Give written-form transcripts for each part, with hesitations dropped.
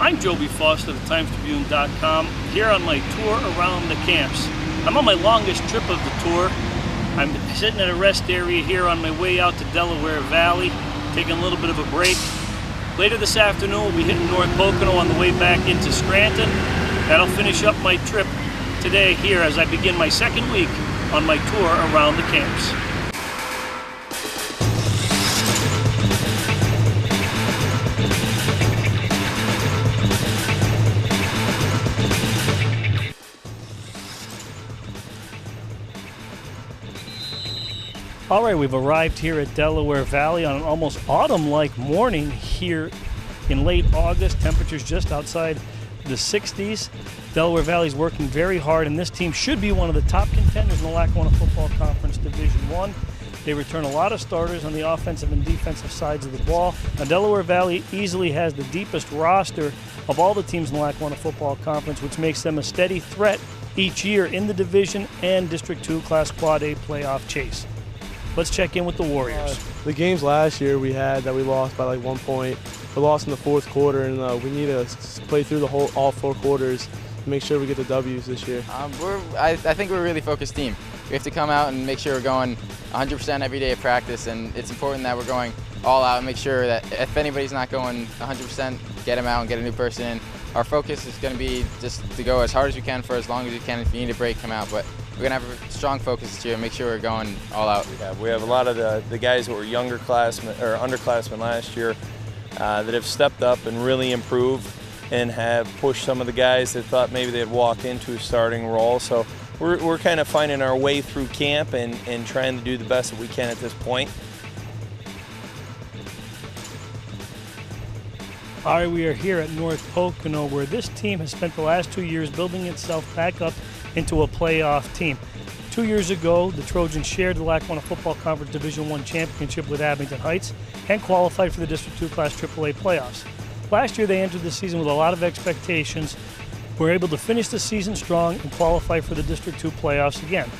I'm Joby Fawcett of Times-Tribune.com here on my tour around the camps. I'm on my longest trip of the tour. I'm sitting at a rest area here on my way out to Delaware Valley, taking a little bit of a break. Later this afternoon we'll be hitting North Pocono on the way back into Scranton. That'll finish up my trip today here as I begin my second week on my tour around the camps. All right, we've arrived here at Delaware Valley on an almost autumn-like morning here in late August. Temperatures just outside the 60s. Delaware Valley's working very hard, and this team should be one of the top contenders in the Lackawanna Football Conference Division I. They return a lot of starters on the offensive and defensive sides of the ball. Now, Delaware Valley easily has the deepest roster of all the teams in the Lackawanna Football Conference, which makes them a steady threat each year in the Division and District 2 Class Quad A playoff chase. Let's check in with the Warriors. The games last year we had that we lost by like 1 point. We lost in the fourth quarter, and we need to play through all 4 quarters to make sure we get the W's this year. I think we're a really focused team. We have to come out and make sure we're going 100% every day of practice, and it's important that we're going all out and make sure that if anybody's not going 100%, get them out and get a new person in. Our focus is going to be just to go as hard as we can for as long as we can. If you need a break, come out. But we're going to have a strong focus this year and make sure we're going all out. We have a lot of the guys that were underclassmen last year that have stepped up and really improved and have pushed some of the guys that thought maybe they'd walk into a starting role. So we're kind of finding our way through camp and trying to do the best that we can at this point. All right, we are here at North Pocono, where this team has spent the last 2 years building itself back up into a playoff team. 2 years ago, the Trojans shared the Lackawanna Football Conference Division I championship with Abington Heights and qualified for the District 2 Class AAA playoffs. Last year, they entered the season with a lot of expectations, were able to finish the season strong and qualify for the District 2 playoffs again.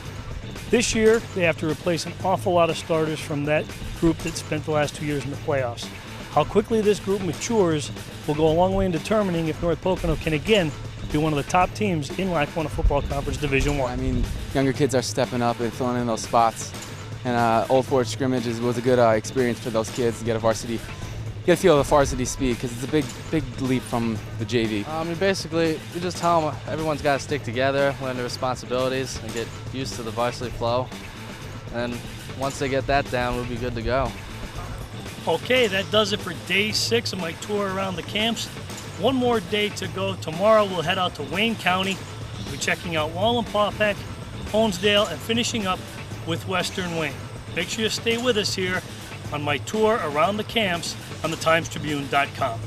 This year, they have to replace an awful lot of starters from that group that spent the last 2 years in the playoffs. How quickly this group matures will go a long way in determining if North Pocono can again be one of the top teams in Lackawanna Football Conference Division I. I mean, younger kids are stepping up and filling in those spots, and Old Fort scrimmage was a good experience for those kids to get a feel of the varsity speed, because it's a big leap from the JV. I mean, basically, we just tell them everyone's got to stick together, learn their responsibilities, and get used to the varsity flow. And once they get that down, we'll be good to go. Okay, that does it for day 6 of my tour around the camps. One more day to go. Tomorrow we'll head out to Wayne County. We'll be checking out Wallenpaupack, Honesdale, and finishing up with Western Wayne. Make sure you stay with us here on my tour around the camps on the Times-Tribune.com.